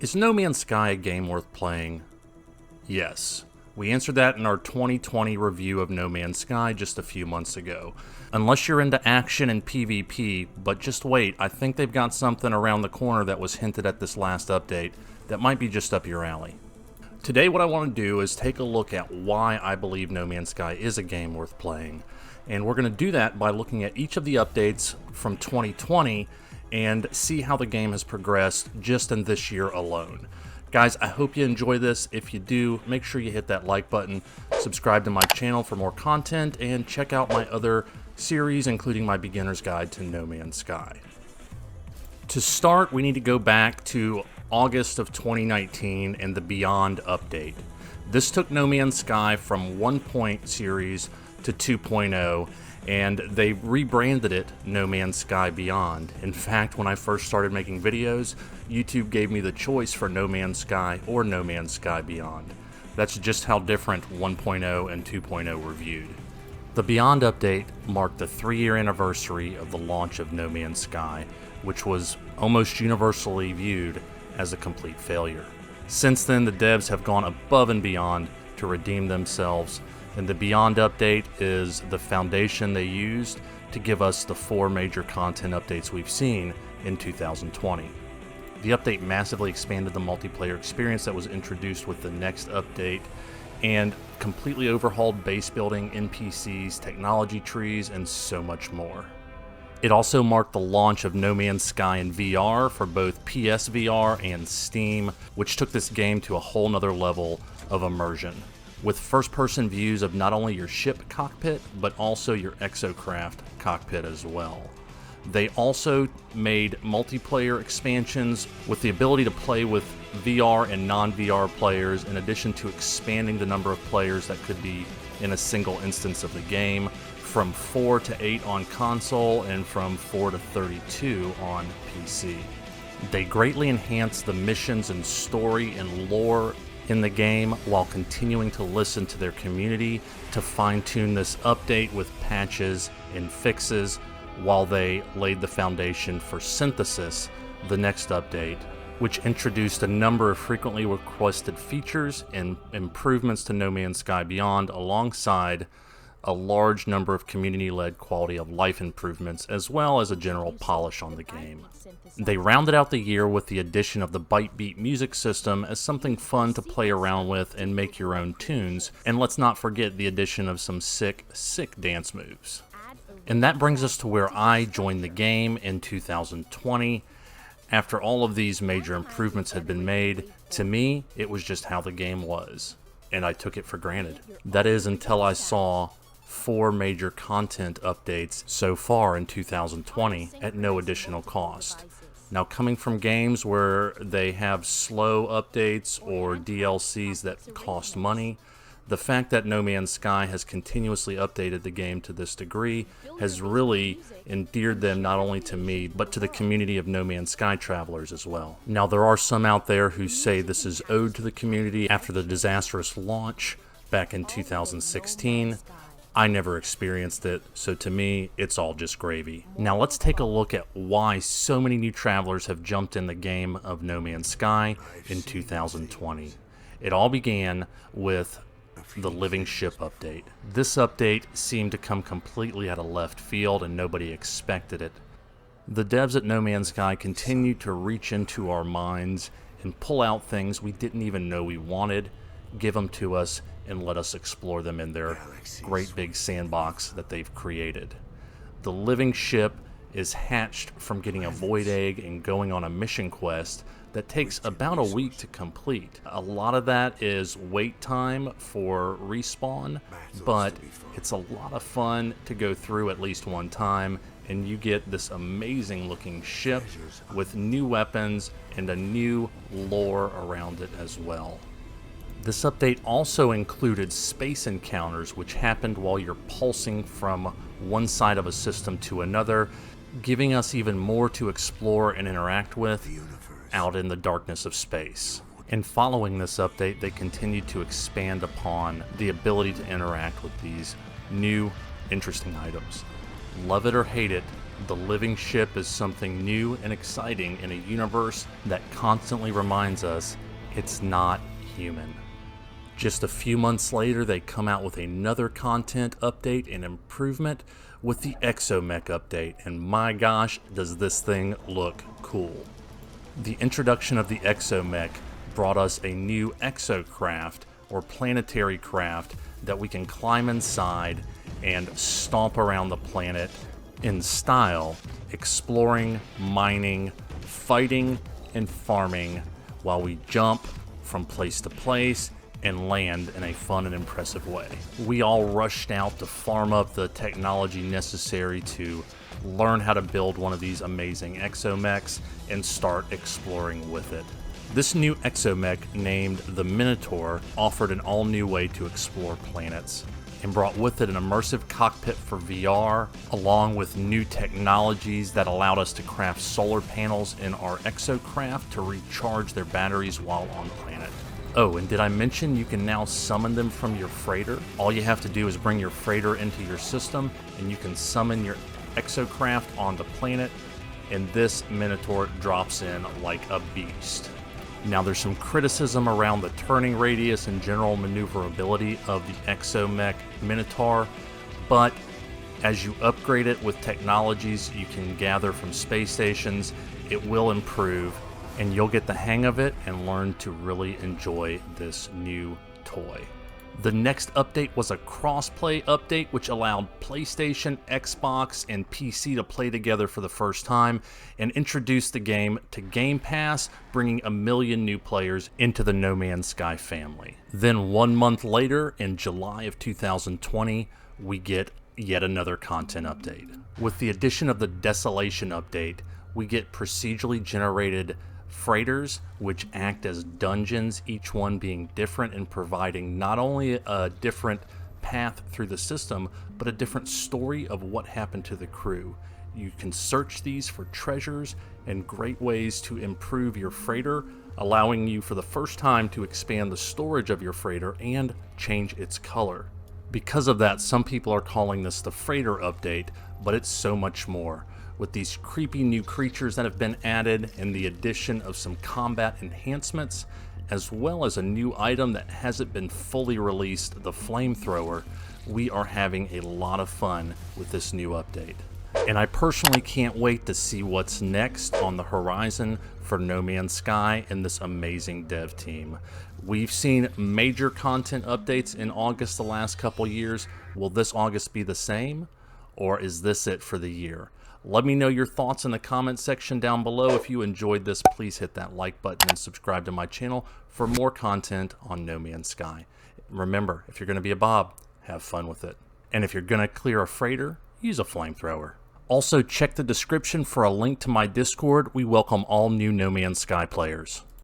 Is No Man's Sky a game worth playing? Yes. We answered that in our 2020 review of No Man's Sky just a few months ago. Unless you're into action and PvP, but just wait, I think they've got something around the corner that was hinted at this last update that might be just up your alley. Today what I want to do is take a look at why I believe No Man's Sky is a game worth playing. And we're going to do that by looking at each of the updates from 2020 and see how the game has progressed just in this year alone. Guys, I hope you enjoy this. If you do, make sure you hit that like button, subscribe to my channel for more content, and check out my other series, including my beginner's guide to No Man's Sky. To start, we need to go back to August of 2019 and the Beyond update. This took No Man's Sky from 1.0 series to 2.0, and they rebranded it No Man's Sky Beyond. In fact, when I first started making videos, YouTube gave me the choice for No Man's Sky or No Man's Sky Beyond. That's just how different 1.0 and 2.0 were viewed. The Beyond update marked the 3-year anniversary of the launch of No Man's Sky, which was almost universally viewed as a complete failure. Since then, the devs have gone above and beyond to redeem themselves, and the Beyond update is the foundation they used to give us the 4 major content updates we've seen in 2020. The update massively expanded the multiplayer experience that was introduced with the next update and completely overhauled base building, NPCs, technology trees, and so much more. It also marked the launch of No Man's Sky in VR for both PSVR and Steam, which took this game to a whole nother level of immersion, with first-person views of not only your ship cockpit, but also your exocraft cockpit as well. They also made multiplayer expansions with the ability to play with VR and non-VR players, in addition to expanding the number of players that could be in a single instance of the game, from 4 to 8 on console and from 4 to 32 on PC. They greatly enhanced the missions and story and lore in the game while continuing to listen to their community to fine-tune this update with patches and fixes while they laid the foundation for Synthesis, the next update, which introduced a number of frequently requested features and improvements to No Man's Sky Beyond, alongside a large number of community-led quality of life improvements, as well as a general polish on the game. They rounded out the year with the addition of the Byte Beat music system as something fun to play around with and make your own tunes, and let's not forget the addition of some sick dance moves. And that brings us to where I joined the game in 2020. After all of these major improvements had been made, to me, it was just how the game was, and I took it for granted. That is, until I saw 4 major content updates so far in 2020 at no additional cost. Now, coming from games where they have slow updates or DLCs that cost money, the fact that No Man's Sky has continuously updated the game to this degree has really endeared them not only to me, but to the community of No Man's Sky travelers as well. Now, there are some out there who say this is owed to the community after the disastrous launch back in 2016. I never experienced it, so to me, it's all just gravy. Now let's take a look at why so many new travelers have jumped in the game of No Man's Sky in 2020. It all began with the Living Ship update. This update seemed to come completely out of left field and nobody expected it. The devs at No Man's Sky continued to reach into our minds and pull out things we didn't even know we wanted, give them to us, and let us explore them in their great big sandbox that they've created. The Living Ship is hatched from getting a void egg and going on a mission quest that takes about a week to complete. A lot of that is wait time for respawn, but it's a lot of fun to go through at least one time, and you get this amazing looking ship with new weapons and a new lore around it as well. This update also included space encounters, which happened while you're pulsing from one side of a system to another, giving us even more to explore and interact with out in the darkness of space. And following this update, they continued to expand upon the ability to interact with these new, interesting items. Love it or hate it, The living ship is something new and exciting in a universe that constantly reminds us it's not human. Just a few months later, they come out with another content update and improvement with the ExoMech update, and my gosh, does this thing look cool. The introduction of the ExoMech brought us a new exocraft, or planetary craft, that we can climb inside and stomp around the planet in style, exploring, mining, fighting, and farming while we jump from place to place and land in a fun and impressive way. We all rushed out to farm up the technology necessary to learn how to build one of these amazing exomechs and start exploring with it. This new exomech, named the Minotaur, offered an all-new way to explore planets and brought with it an immersive cockpit for VR, along with new technologies that allowed us to craft solar panels in our exocraft to recharge their batteries while on planet. Oh, and did I mention you can now summon them from your freighter? All you have to do is bring your freighter into your system, and you can summon your exocraft on the planet, and this Minotaur drops in like a beast. Now, there's some criticism around the turning radius and general maneuverability of the ExoMech Minotaur, but as you upgrade it with technologies you can gather from space stations, it will improve, and you'll get the hang of it and learn to really enjoy this new toy. The next update was a crossplay update, which allowed PlayStation, Xbox, and PC to play together for the first time and introduced the game to Game Pass, bringing 1 million new players into the No Man's Sky family. Then 1 month later, in July of 2020, we get yet another content update. With the addition of the Desolation update, we get procedurally generated freighters, which act as dungeons, each one being different and providing not only a different path through the system, but a different story of what happened to the crew. You can search these for treasures and great ways to improve your freighter, allowing you for the first time to expand the storage of your freighter and change its color. Because of that, some people are calling this the freighter update, but it's so much more. With these creepy new creatures that have been added and the addition of some combat enhancements, as well as a new item that hasn't been fully released, the flamethrower, we are having a lot of fun with this new update. And I personally can't wait to see what's next on the horizon for No Man's Sky and this amazing dev team. We've seen major content updates in August the last couple years. Will this August be the same, or is this it for the year? Let me know your thoughts in the comment section down below. If you enjoyed this, please hit that like button and subscribe to my channel for more content on No Man's Sky. Remember, if you're going to be a Bob, have fun with it. And if you're going to clear a freighter, use a flamethrower. Also, check the description for a link to my Discord. We welcome all new No Man's Sky players.